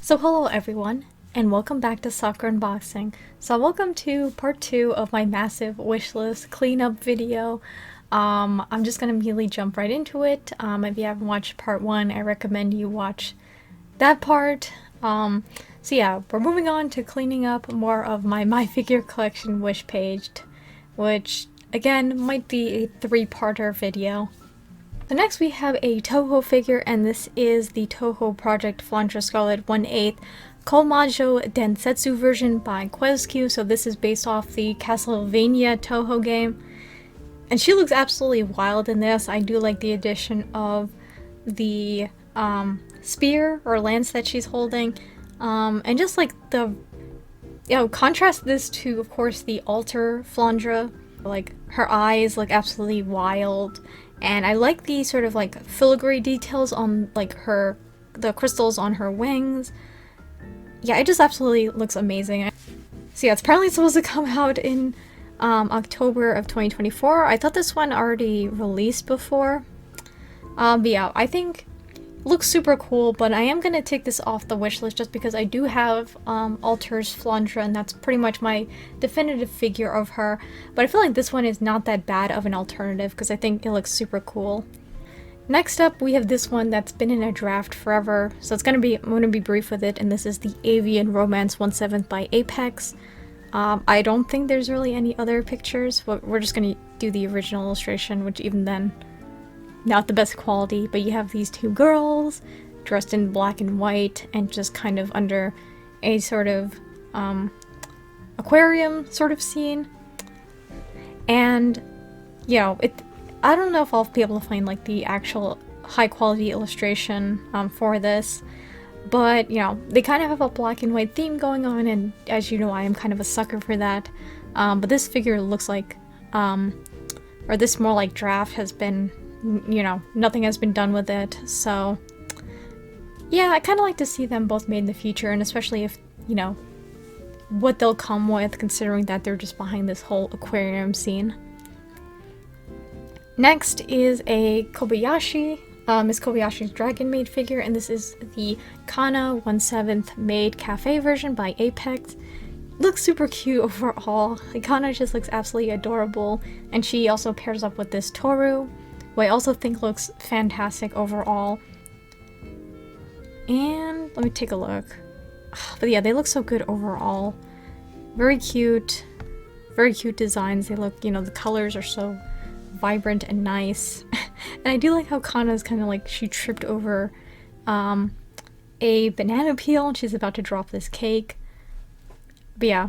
So hello everyone, and welcome back to Soccer Unboxing. So welcome to part 2 of my massive wishlist cleanup video. I'm just gonna immediately jump right into it. If you haven't watched part 1, I recommend you watch that part. So yeah, we're moving on to cleaning up more of my figure collection wish page, which again might be a 3-parter video. So next we have a Toho figure, and this is the Toho Project Flandra Scarlet 1/8 Komajo Densetsu version by Quezq. So this is based off the Castlevania Toho game. And she looks absolutely wild in this. I do like the addition of the spear or lance that she's holding. And just like the, contrast this to, of course, the altar Flandra. Like, her eyes look absolutely wild. And I like the sort of like filigree details on like the crystals on her wings. Yeah, it just absolutely looks amazing. So yeah, it's apparently supposed to come out in October of 2024. I thought this one already released before. But yeah, I think it looks super cool, but I am going to take this off the wish list just because I do have Altars Flandra, and that's pretty much my definitive figure of her. But I feel like this one is not that bad of an alternative because I think it looks super cool. Next up, we have this one that's been in a draft forever, so I'm going to be brief with it, and this is the Avian Romance 1/7 by Apex. I don't think there's really any other pictures, but we're just going to do the original illustration, which even then, not the best quality. But you have these two girls dressed in black and white and just kind of under a sort of aquarium sort of scene. And I don't know if I'll be able to find like the actual high quality illustration for this, but they kind of have a black and white theme going on, and as you know, I am kind of a sucker for that. But this figure looks like or this more like draft has been, nothing has been done with it. So yeah, I kind of like to see them both made in the future, and especially if what they'll come with, considering that they're just behind this whole aquarium scene. Next is a Kobayashi, Miss Kobayashi's Dragon Maid figure, and this is the Kana 1/7 Maid Cafe version by Apex. Looks super cute overall. Like, Kana just looks absolutely adorable, and she also pairs up with this Toru, who I also think looks fantastic overall. And let me take a look. But yeah, they look so good overall. Very cute designs. They look, the colors are so vibrant and nice. And I do like how Kana's kind of like, she tripped over a banana peel and she's about to drop this cake. But yeah,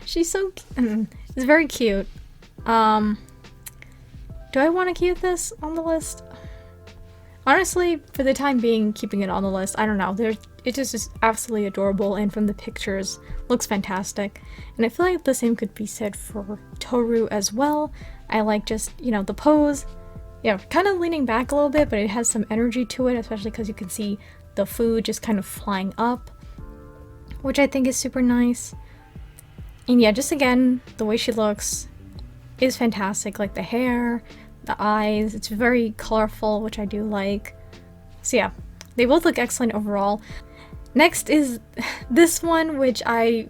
she's so it's very cute. Do I want to keep this on the list? Honestly, for the time being, keeping it on the list, I don't know. It just is absolutely adorable, and from the pictures, looks fantastic. And I feel like the same could be said for Toru as well. I like just, the pose. Yeah, kind of leaning back a little bit, but it has some energy to it, especially because you can see the food just kind of flying up, which I think is super nice. And yeah, just again, the way she looks is fantastic. Like the hair, the eyes, it's very colorful, which I do like. So yeah, they both look excellent overall. Next is this one, which I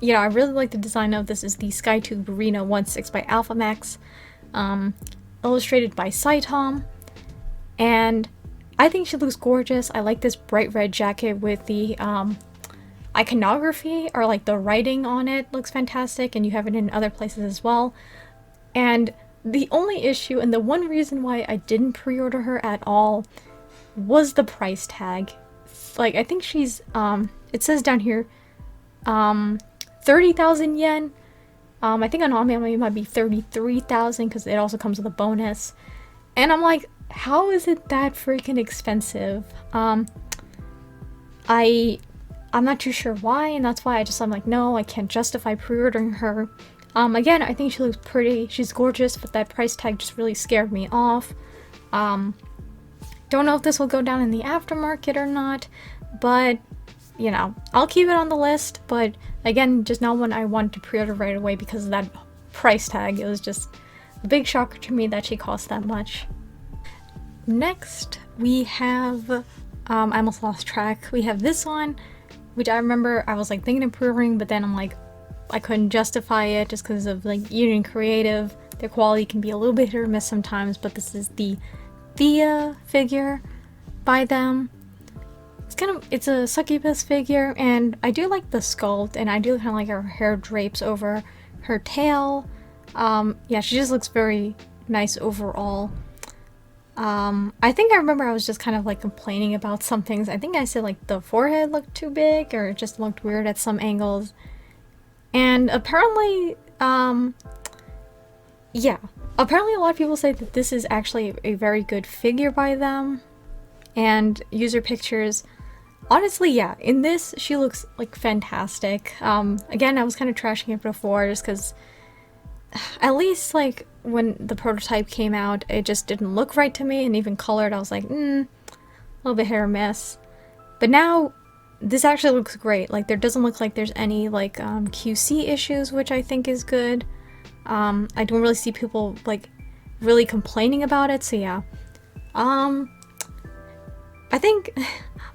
really like the design of. This is the Skytube Arena 1/6 by Alphamax, illustrated by Saitom, and I think she looks gorgeous. I like this bright red jacket with the iconography, or like the writing on it looks fantastic, and you have it in other places as well. And the only issue, and the one reason why I didn't pre-order her at all, was the price tag. Like, I think she's, it says down here, 30,000 yen. I think on Omiyama it might be 33,000 because it also comes with a bonus. And I'm like, how is it that freaking expensive? I'm not too sure why, and that's why I'm like, no, I can't justify pre-ordering her. Again, I think she looks pretty, she's gorgeous, but that price tag just really scared me off. Don't know if this will go down in the aftermarket or not, but, I'll keep it on the list, but again, just not one I want to pre-order right away because of that price tag. It was just a big shocker to me that she cost that much. Next, we have I almost lost track. We have this one, which I remember I was like thinking of pre-ordering, but then I'm like, I couldn't justify it just because of like Union Creative. Their quality can be a little bit hit or miss sometimes, but this is the Thea figure by them. It's a succubus figure, and I do like the sculpt, and I do kind of like her hair drapes over her tail. Yeah, she just looks very nice overall. I think I remember I was just kind of like complaining about some things. I think I said like the forehead looked too big, or it just looked weird at some angles. And apparently, yeah, apparently a lot of people say that this is actually a very good figure by them. And user pictures, honestly, yeah, in this she looks like fantastic. Again, I was kind of trashing it before just because at least like when the prototype came out, it just didn't look right to me, and even colored, I was like, a little bit hit or miss. But now this actually looks great. Like, there doesn't look like there's any like QC issues, which I think is good. I don't really see people like really complaining about it, so yeah. I think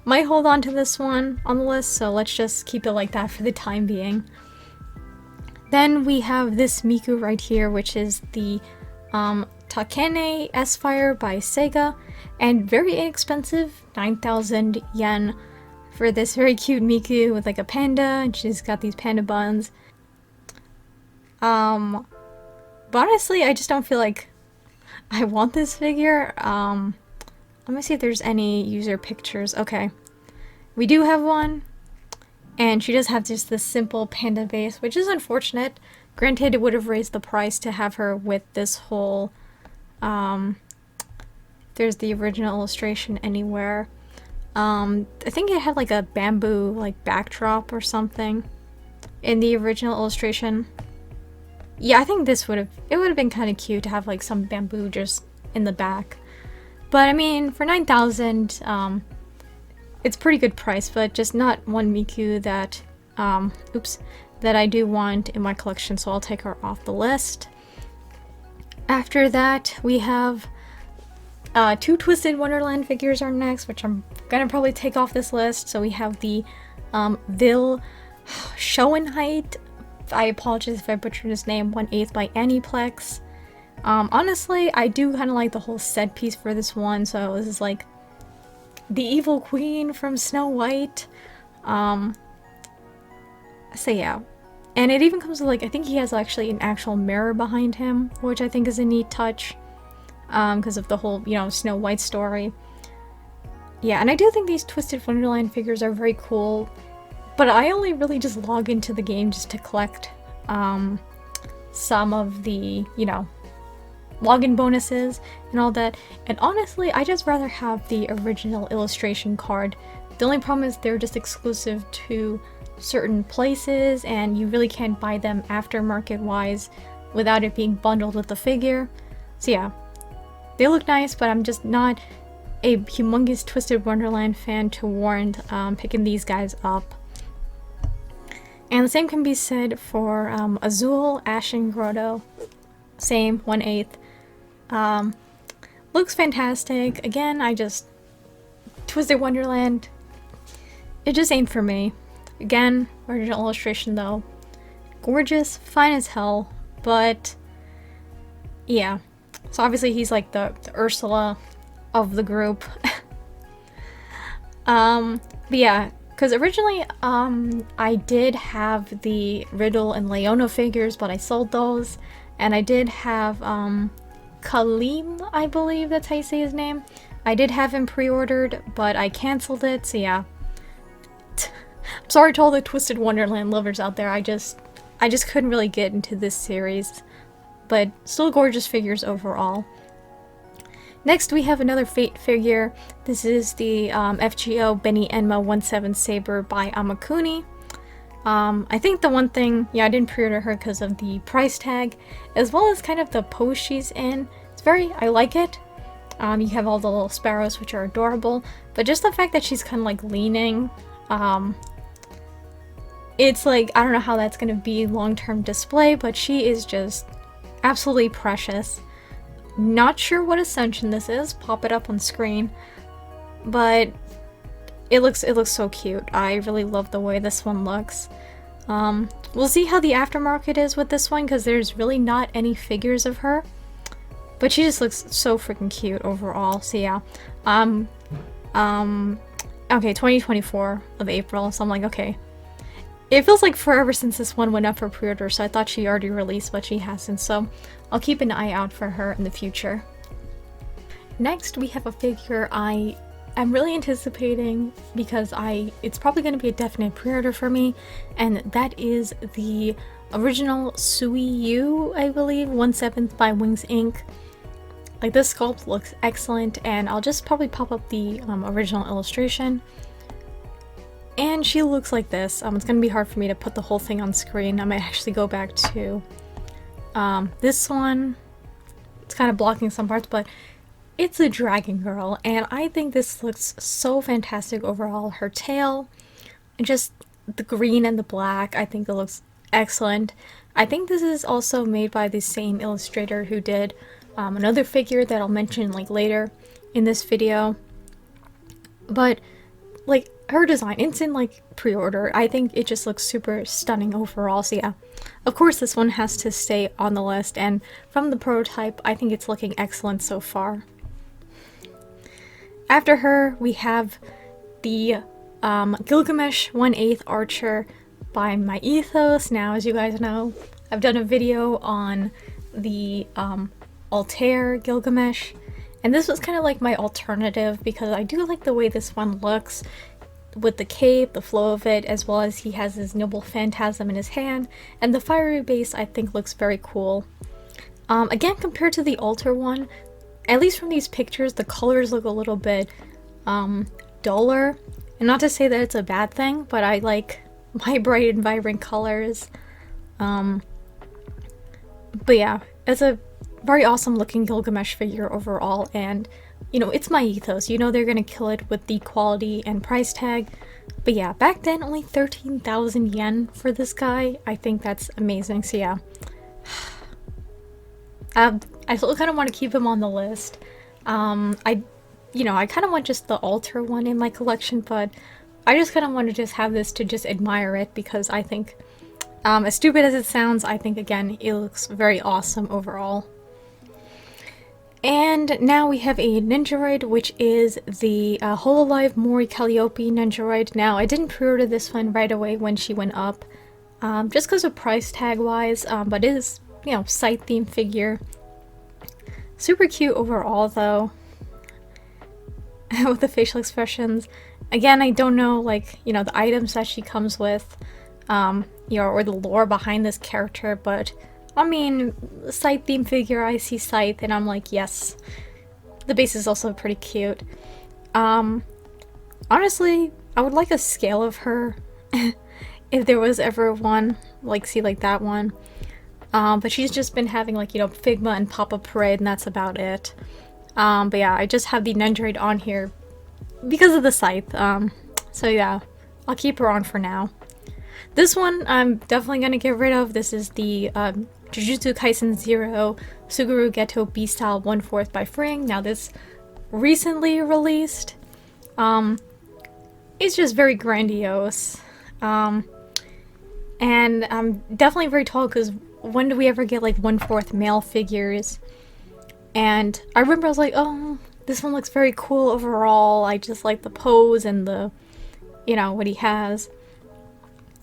might hold on to this one on the list, so let's just keep it like that for the time being. Then we have this Miku right here, which is the Takene S-Fire by Sega, and very inexpensive, 9,000 yen for this very cute Miku with like a panda, and she's got these panda buns. But honestly, I just don't feel like I want this figure. Let me see if there's any user pictures. Okay, we do have one. And she does have just this simple panda base, which is unfortunate. Granted, it would have raised the price to have her with this whole, there's the original illustration anywhere. I think it had like a bamboo like backdrop or something in the original illustration. Yeah, I think it would have been kind of cute to have like some bamboo just in the back. But I mean, for 9,000, it's pretty good price, but just not one Miku that, that I do want in my collection, so I'll take her off the list. After that, we have two Twisted Wonderland figures are next, which I'm gonna probably take off this list. So we have the Vil Schoenheit, I apologize if I butchered his name, 1/8 by Aniplex. Honestly, I do kind of like the whole set piece for this one, so this is like the evil queen from Snow White. So yeah. And it even comes with like, I think he has actually an actual mirror behind him, which I think is a neat touch. Because of the whole, Snow White story. Yeah, and I do think these Twisted Wonderland figures are very cool. But I only really just log into the game just to collect some of the, login bonuses and all that, and honestly I just rather have the original illustration card. The only problem is they're just exclusive to certain places, and you really can't buy them aftermarket wise without it being bundled with the figure. So yeah, they look nice, but I'm just not a humongous Twisted Wonderland fan to warrant picking these guys up. And the same can be said for Azul Ashen Grotto, same, 1/8. Looks fantastic. Again, Twisted Wonderland, it just ain't for me. Again, original illustration though, gorgeous, fine as hell, but yeah. So obviously he's like the Ursula of the group. But yeah, because originally I did have the Riddle and Leona figures, but I sold those, and I did have Kaleem, I believe that's how you say his name. I did have him pre-ordered, but I canceled it, so yeah. I'm sorry to all the Twisted Wonderland lovers out there, I just couldn't really get into this series. But still gorgeous figures overall. Next we have another Fate figure. This is the FGO Benny Enma 17 Saber by Amakuni. I think the one thing, yeah, I didn't pre-order her because of the price tag, as well as kind of the pose she's in. I like it. You have all the little sparrows, which are adorable, but just the fact that she's kind of like leaning, it's like, I don't know how that's going to be long-term display, but she is just absolutely precious. Not sure what Ascension this is, pop it up on screen, but it looks so cute. I really love the way this one looks. We'll see how the aftermarket is with this one because there's really not any figures of her. But she just looks so freaking cute overall. So yeah. Okay, 2024 of April. So I'm like, okay. It feels like forever since this one went up for pre-order, so I thought she already released, but she hasn't. So I'll keep an eye out for her in the future. Next, we have a figure I am really anticipating because it's probably going to be a definite pre-order for me, and that is the original Sui Yu, I believe, 1/7 by Wings Inc. Like, this sculpt looks excellent, and I'll just probably pop up the original illustration. And she looks like this. It's going to be hard for me to put the whole thing on screen. I might actually go back to this one. It's kind of blocking some parts, but it's a dragon girl, and I think this looks so fantastic overall. Her tail, and just the green and the black, I think it looks excellent. I think this is also made by the same illustrator who did another figure that I'll mention like later in this video. But like, her design, it's in like pre-order. I think it just looks super stunning overall. So yeah, of course this one has to stay on the list, and from the prototype I think it's looking excellent so far. After her we have the Gilgamesh 1/8 Archer by My Ethos. Now, as you guys know, I've done a video on the Altair Gilgamesh, and this was kind of like my alternative because I do like the way this one looks with the cape, the flow of it, as well as he has his noble phantasm in his hand, and the fiery base I think looks very cool. Again, compared to the Altar one, at least from these pictures, the colors look a little bit duller, and not to say that it's a bad thing, but I like my bright and vibrant colors. But yeah, it's a very awesome looking Gilgamesh figure overall, and you know, it's My Ethos. You know they're gonna kill it with the quality and price tag. But yeah, back then only 13,000 yen for this guy. I think that's amazing. So yeah, I still kind of want to keep him on the list. I kind of want just the Altar one in my collection, but I just kind of want to just have this to just admire it because I think, as stupid as it sounds, I think again it looks very awesome overall. And now we have a Ninjaroid, which is the Hololive Mori Calliope Ninjaroid. Now, I didn't pre-order this one right away when she went up, just because of price tag wise, but it is, you know, site theme figure. Super cute overall though, with the facial expressions. Again, I don't know, like, you know, the items that she comes with, or the lore behind this character, but I mean, Scythe theme figure, I see Scythe, and I'm like, yes. The base is also pretty cute. Honestly, I would like a scale of her, if there was ever one, like, see, like that one. But she's just been having, like, you know, Figma and Pop-Up Parade, and that's about it. But yeah, I just have the Ninjaroid on here because of the Scythe. So yeah, I'll keep her on for now. This one I'm definitely gonna get rid of. This is the Jujutsu Kaisen 0 Suguru Geto B-Style 1/4 by Fring. Now this recently released. It's just very grandiose. And I'm definitely very tall because when do we ever get like 1/4 male figures? And I remember I was like, oh, this one looks very cool overall. I just like the pose and the, you know, what he has.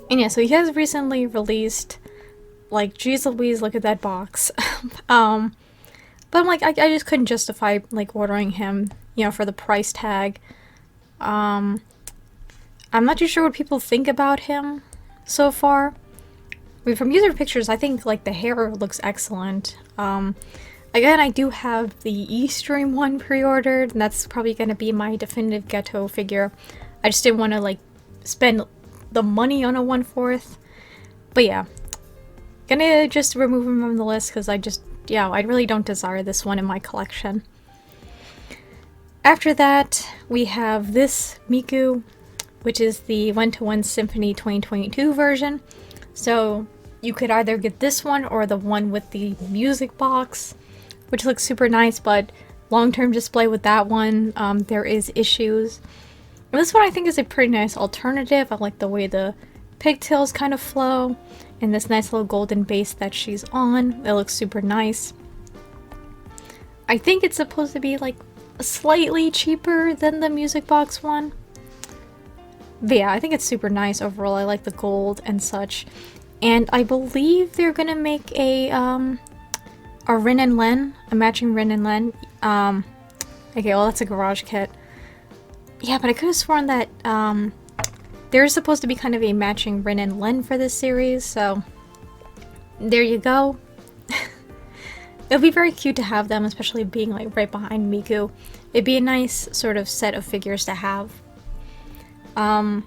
And yeah, so he has recently released, like, geez Louise, look at that box. But I'm like, I just couldn't justify, like, ordering him, you know, for the price tag. I'm not too sure what people think about him so far. I mean, from user pictures, I think, like, the hair looks excellent. Again, I do have the E-Stream one pre-ordered, and that's probably going to be my definitive Geto figure. I just didn't want to, like, spend the money on a 1/4. But yeah, gonna just remove him from the list because I really don't desire this one in my collection. After that, we have this Miku, which is the 1-to-1 Symphony 2022 version. So you could either get this one or the one with the music box, which looks super nice, but long-term display with that one, there is issues. This one I think is a pretty nice alternative. I like the way the pigtails kind of flow and this nice little golden base that she's on. It looks super nice. I think it's supposed to be like slightly cheaper than the music box one. But yeah, I think it's super nice overall. I like the gold and such. And I believe they're gonna make a Rin and Len, a matching Rin and Len. Okay, well that's a garage kit. Yeah, but I could have sworn that there's supposed to be kind of a matching Rin and Len for this series, so there you go. It'll be very cute to have them, especially being like right behind Miku. It'd be a nice sort of set of figures to have. Again,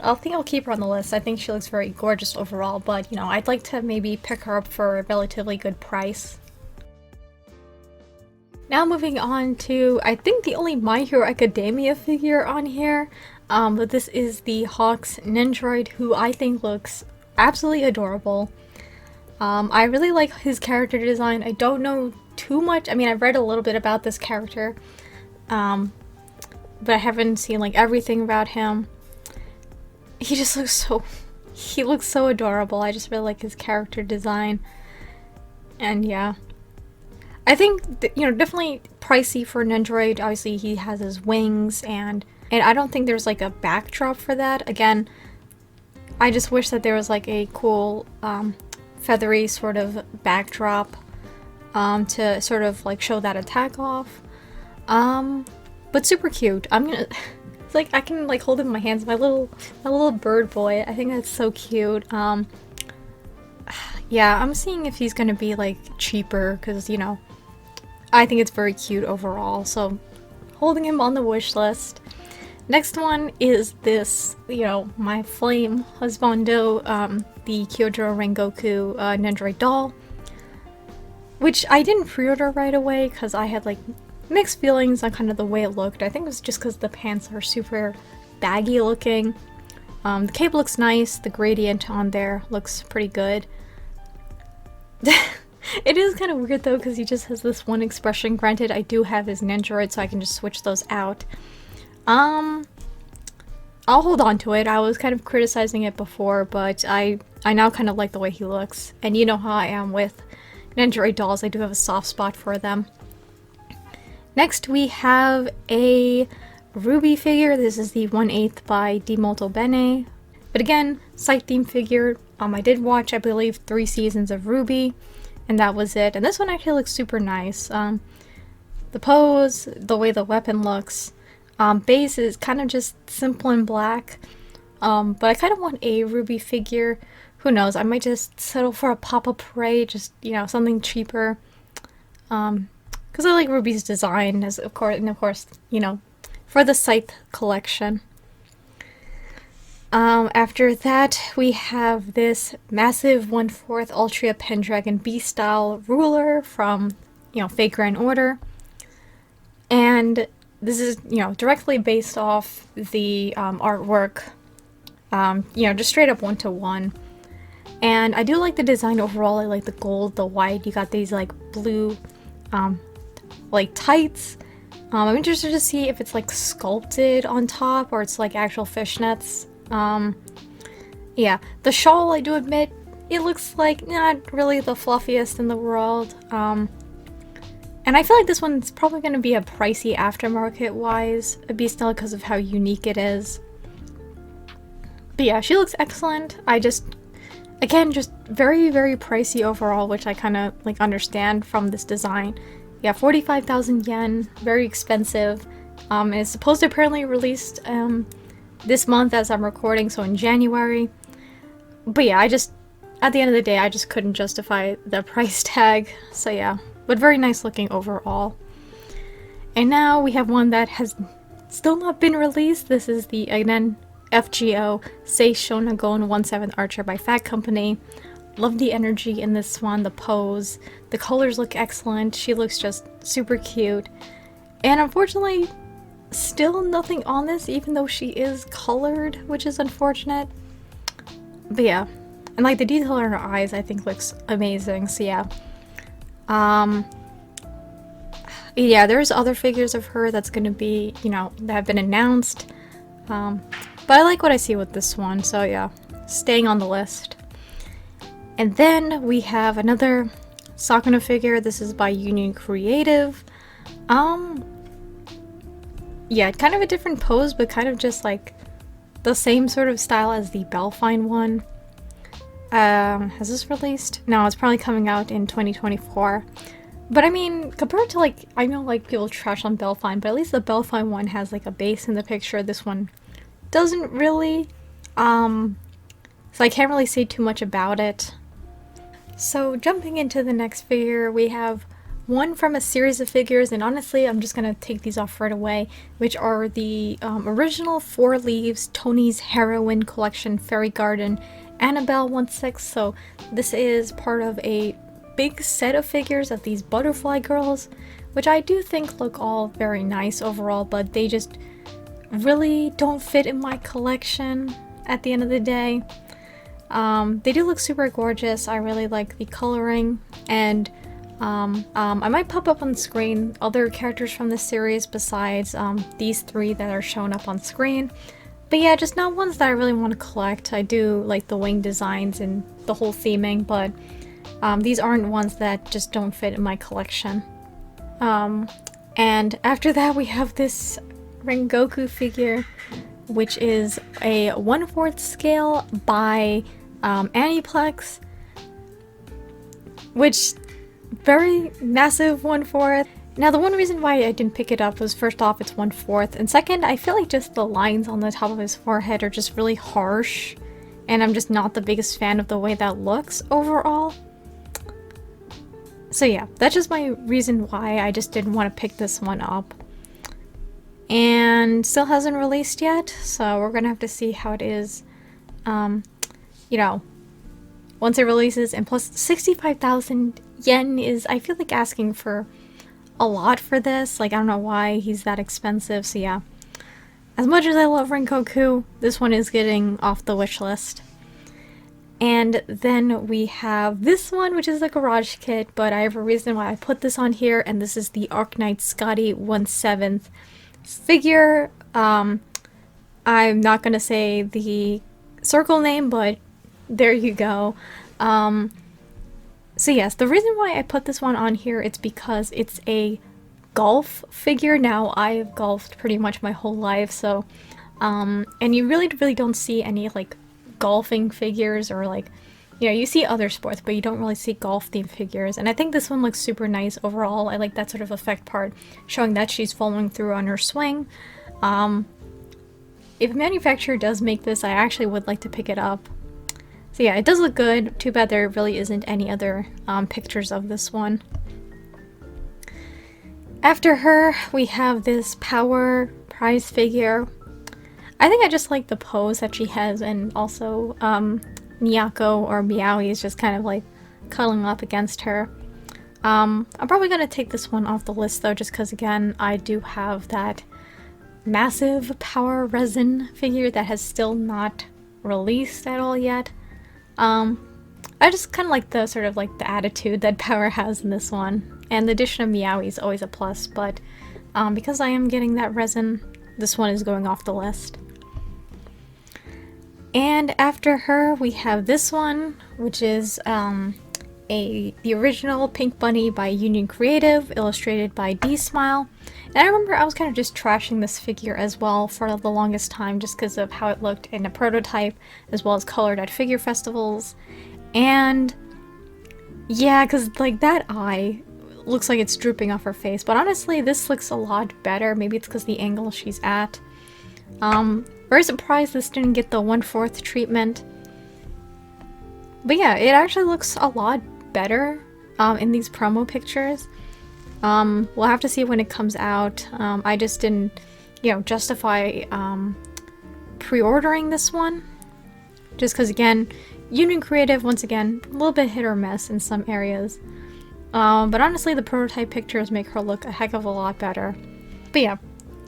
I think I'll keep her on the list. I think she looks very gorgeous overall, but you know, I'd like to maybe pick her up for a relatively good price. Now moving on to, I think the only My Hero Academia figure on here, but this is the Hawks Nendoroid, who I think looks absolutely adorable. I really like his character design. I don't know too much. I mean, I've read a little bit about this character, but I haven't seen like everything about him. He just looks so adorable. I just really like his character design. And yeah. I think, you know, definitely pricey for Nendoroid. Obviously, he has his wings, and I don't think there's like a backdrop for that. Again, I just wish that there was like a cool feathery sort of backdrop to sort of like show that attack off. But super cute. It's like I can like hold him in my hands. My little bird boy. I think that's so cute. Yeah, I'm seeing if he's gonna be like cheaper, because you know, I think it's very cute overall. So holding him on the wish list. Next one is this, you know, my flame husbando, the Kyojuro Rengoku Nendoroid doll, which I didn't pre-order right away because I had like mixed feelings on kind of the way it looked. I think it was just because the pants are super baggy looking. The cape looks nice. The gradient on there looks pretty good. It is kind of weird though because he just has this one expression. Granted, I do have his Nendoroid, so I can just switch those out. I'll hold on to it. I was kind of criticizing it before, but I now kind of like the way he looks. And you know how I am with Nendoroid dolls. I do have a soft spot for them. Next we have a Ruby figure. This is the 1/8 by Di Molto Bene. But again, site theme figure. I did watch, I believe, 3 seasons of Ruby, and that was it. And this one actually looks super nice. The pose, the way the weapon looks. Base is kind of just simple and black. But I kind of want a Ruby figure. Who knows? I might just settle for a pop-up Ray, just, you know, something cheaper. Because I like Ruby's design, as of course, you know, for the Scythe collection. After that, we have this massive 1/4 Altria Pendragon B-style ruler from, you know, Fate Grand Order. And this is, you know, directly based off the artwork, you know, just straight up 1-to-1. And I do like the design overall. I like the gold, the white. You got these like blue, like tights. I'm interested to see if it's like sculpted on top or it's like actual fishnets. Yeah, the shawl, I do admit, it looks like not really the fluffiest in the world. And I feel like this one's probably going to be a pricey aftermarket-wise, a B-style, because of how unique it is. But yeah, she looks excellent. Again, just very, very pricey overall, which I kind of like understand from this design. Yeah, 45,000 yen, very expensive. And it's supposed to apparently release this month as I'm recording, so in January. But yeah, at the end of the day, I just couldn't justify the price tag. So yeah, but very nice looking overall. And now we have one that has still not been released. This is the, again, FGO Sei Shonagon 1/7 Archer by Fat Company. Love the energy in this one, the pose. The colors look excellent. She looks just super cute. And unfortunately, still nothing on this, even though she is colored, which is unfortunate. But yeah, and like the detail in her eyes I think looks amazing, so yeah. Yeah, there's other figures of her that's gonna be, you know, that have been announced. But I like what I see with this one, so yeah, staying on the list. And then we have another Sakuna figure. This is by Union Creative. Yeah, kind of a different pose, but kind of just like the same sort of style as the Belfine one. Has this released? No, it's probably coming out in 2024. But I mean, compared to like, I know like people trash on Belfine, but at least the Belfine one has like a base in the picture. This one doesn't really. So I can't really say too much about it. So jumping into the next figure, we have one from a series of figures, and honestly I'm just gonna take these off right away, which are the original Four Leaves Tony's Heroine Collection Fairy Garden Annabelle 1/6. So this is part of a big set of figures of these butterfly girls, which I do think look all very nice overall, but they just really don't fit in my collection at the end of the day. They do look super gorgeous. I really like the coloring, and I might pop up on screen other characters from this series besides these three that are showing up on screen. But yeah, just not ones that I really want to collect. I do like the wing designs and the whole theming, but these aren't ones that just don't fit in my collection. And after that we have this Rengoku figure, which is a 1/4 scale by Aniplex, which very massive 1/4. Now the one reason why I didn't pick it up was, first off, it's 1/4, and second, I feel like just the lines on the top of his forehead are just really harsh, and I'm just not the biggest fan of the way that looks overall. So yeah, that's just my reason why I just didn't want to pick this one up. And still hasn't released yet, so we're gonna have to see how it is, you know, once it releases. And plus 65,000 yen is, I feel like, asking for a lot for this. Like, I don't know why he's that expensive. So yeah, as much as I love Rengoku, this one is getting off the wish list. And then we have this one, which is the garage kit, but I have a reason why I put this on here, and this is the Arknight Scotty 1/7 figure. I'm not gonna say the circle name, but there you go. So yes, the reason why I put this one on here, it's because it's a golf figure. Now, I've golfed pretty much my whole life, so and you really don't see any like golfing figures, or like, you know, you see other sports, but you don't really see golf themed figures. And I think this one looks super nice overall. I like that sort of effect part, showing that she's following through on her swing. If a manufacturer does make this, I actually would like to pick it up. So yeah, it does look good. Too bad there really isn't any other pictures of this one. After her, we have this Power prize figure. I think I just like the pose that she has, and also Miyako, or Meowie, is just kind of like cuddling up against her. I'm probably gonna take this one off the list though, just because, again, I do have that massive Power resin figure that has still not released at all yet. I just kind of like the sort of like the attitude that Power has in this one, and the addition of Meowie is always a plus, but because I am getting that resin, this one is going off the list. And after her, we have this one, which is the original Pink Bunny by Union Creative, illustrated by D-Smile. And I remember I was kind of just trashing this figure as well for the longest time, just because of how it looked in a prototype, as well as colored at figure festivals. And yeah, because like that eye looks like it's drooping off her face, but honestly this looks a lot better. Maybe it's because the angle she's at. Very surprised this didn't get the 1/4 treatment. But yeah, it actually looks a lot better in these promo pictures. We'll have to see when it comes out. I just didn't, you know, justify pre-ordering this one. Just because, again, Union Creative, once again, a little bit hit or miss in some areas. But honestly, the prototype pictures make her look a heck of a lot better. But yeah,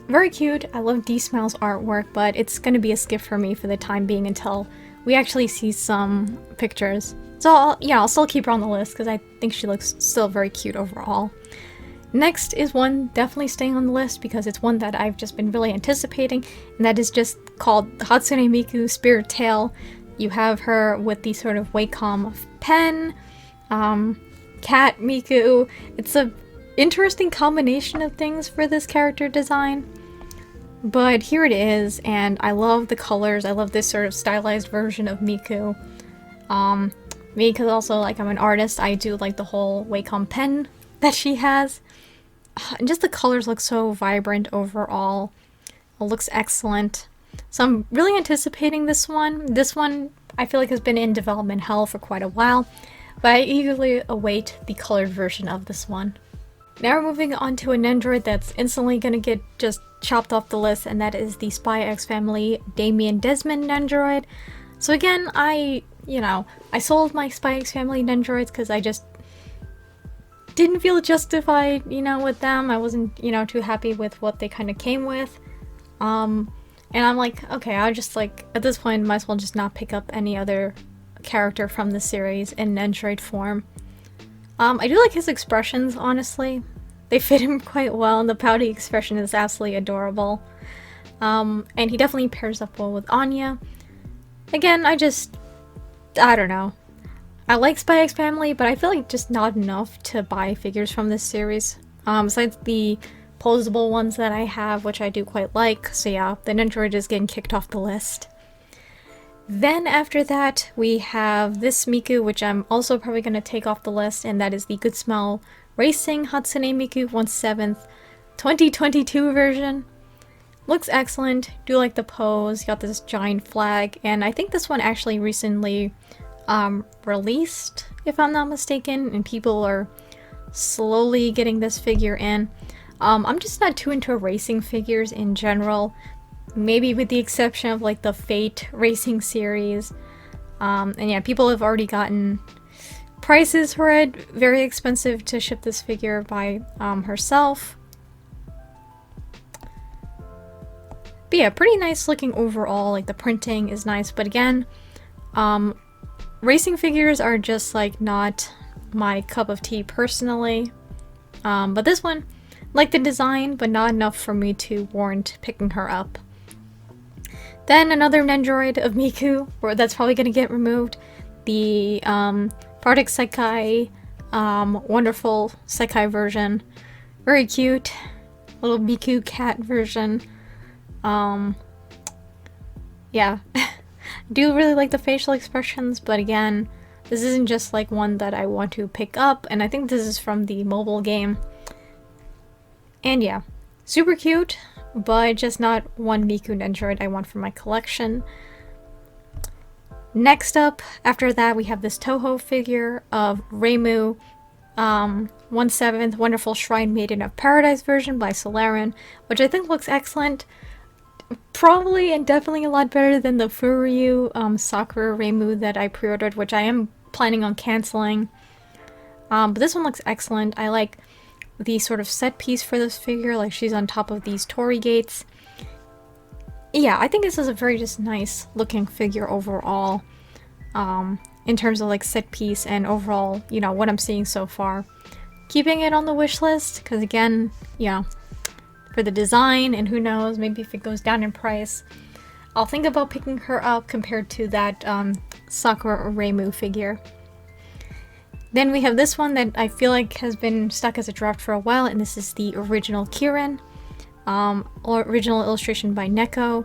very cute. I love D-Smile's artwork, but it's going to be a skip for me for the time being until we actually see some pictures. So I'll still keep her on the list because I think she looks still very cute overall. Next is one definitely staying on the list because it's one that I've just been really anticipating, and that is just called Hatsune Miku Spirit Tale. You have her with the sort of Wacom pen, cat Miku. It's a interesting combination of things for this character design. But here it is, and I love the colors. I love this sort of stylized version of Miku. Me, because also, like, I'm an artist, I do like the whole Wacom pen that she has. And just the colors look so vibrant overall. It looks excellent. So I'm really anticipating this one. This one, I feel like, has been in development hell for quite a while, but I eagerly await the colored version of this one. Now we're moving on to an Nendoroid that's instantly gonna get just chopped off the list, and that is the Spy X Family Damien Desmond Nendoroid. So again, I sold my Spy X Family Nendoroids because I just didn't feel justified, with them. I wasn't, too happy with what they kind of came with. And I'm like, okay, I'll just, like, at this point, might as well just not pick up any other character from the series in Nendoroid form. I do like his expressions, honestly. They fit him quite well, and the pouty expression is absolutely adorable. And he definitely pairs up well with Anya. Again, I don't know. I like Spy X Family, but I feel like just not enough to buy figures from this series. Besides the posable ones that I have, which I do quite like. So yeah, the Nendoroid is getting kicked off the list. Then after that, we have this Miku, which I'm also probably going to take off the list, and that is the Good Smell Racing Hatsune Miku 1/7 2022 version. Looks excellent. Do like the pose. Got this giant flag, and I think this one actually recently released, if I'm not mistaken, and people are slowly getting this figure in. I'm just not too into racing figures in general, maybe with the exception of like the Fate racing series. And yeah, people have already gotten prices for it. Very expensive to ship this figure by herself. But yeah, pretty nice looking overall. Like the printing is nice, but again, racing figures are just like not my cup of tea personally. But this one, like the design, but not enough for me to warrant picking her up. Then another Nendoroid of Miku, that's probably going to get removed. The Bardic Sekai, wonderful Sekai version. Very cute. Little Miku cat version. Yeah. I do really like the facial expressions, but again, this isn't just like one that I want to pick up, and I think this is from the mobile game. And yeah, super cute, but just not one Miku Nendoroid I want for my collection. Next up, after that, we have this Toho figure of Reimu, 1/7 Wonderful Shrine Maiden of Paradise version by Solaren, which I think looks excellent. Probably and definitely a lot better than the Furyu Sakura Reimu that I pre-ordered, which I am planning on canceling. But this one looks excellent. I like the sort of set piece for this figure, like she's on top of these torii gates. Yeah, I think this is a very just nice looking figure overall, in terms of like set piece and overall, what I'm seeing so far. Keeping it on the wish list, because again, for the design, and who knows, maybe if it goes down in price, I'll think about picking her up compared to that Sakura Reimu figure. Then we have this one that I feel like has been stuck as a draft for a while, and this is the original Kirin, original illustration by Neko.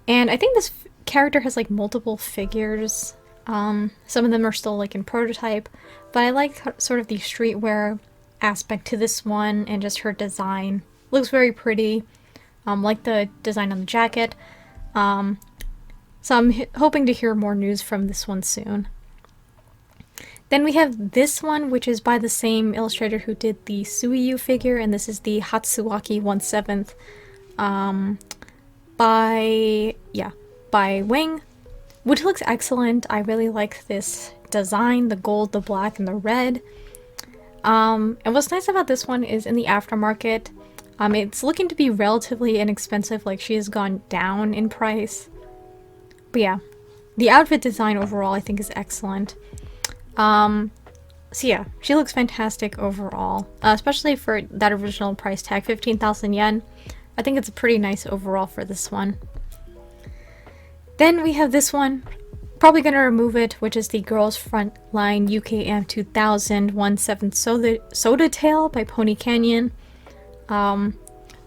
And I think this character has like multiple figures. Some of them are still like in prototype, but I like sort of the streetwear aspect to this one, and just her design. Looks very pretty. Like the design on the jacket. So I'm hoping to hear more news from this one soon. Then we have this one, which is by the same illustrator who did the Suiyu figure, and this is the Hatsuaki 1/7 by Wing, which looks excellent. I really like this design, the gold, the black, and the red. And what's nice about this one is in the aftermarket, it's looking to be relatively inexpensive, like she has gone down in price. But yeah, the outfit design overall I think is excellent. So yeah, she looks fantastic overall, especially for that original price tag, 15,000 yen. I think it's pretty nice overall for this one. Then we have this one. Probably going to remove it, which is the Girls Frontline UKM 2000 1/7 Soda Tail by Pony Canyon. I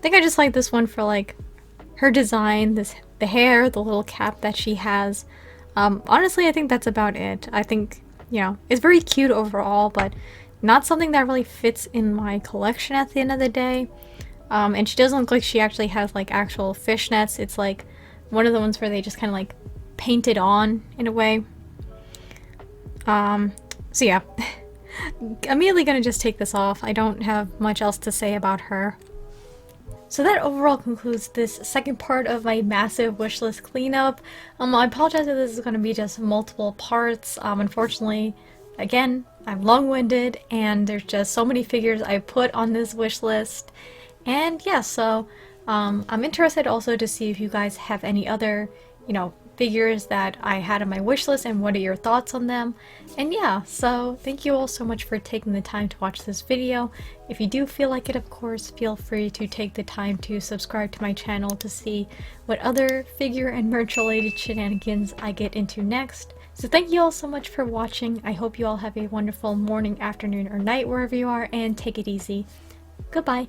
think I just like this one for like her design, the hair, the little cap that she has. Honestly, I think that's about it. I think, you know, it's very cute overall, but not something that really fits in my collection at the end of the day. And she doesn't look like she actually has like actual fishnets. It's like one of the ones where they just kind of like painted on in a way. So yeah, immediately gonna just take this off. I don't have much else to say about her. So that overall concludes this second part of my massive wishlist cleanup. I apologize if this is going to be just multiple parts. Unfortunately, again, I'm long-winded and there's just so many figures I put on this wish list. And yeah, so I'm interested also to see if you guys have any other, you know, figures that I had on my wish list and what are your thoughts on them. And yeah, so thank you all so much for taking the time to watch this video. If you do feel like it, of course, feel free to take the time to subscribe to my channel to see what other figure and merch related shenanigans I get into next. So thank you all so much for watching. I hope you all have a wonderful morning, afternoon, or night wherever you are, and take it easy. Goodbye.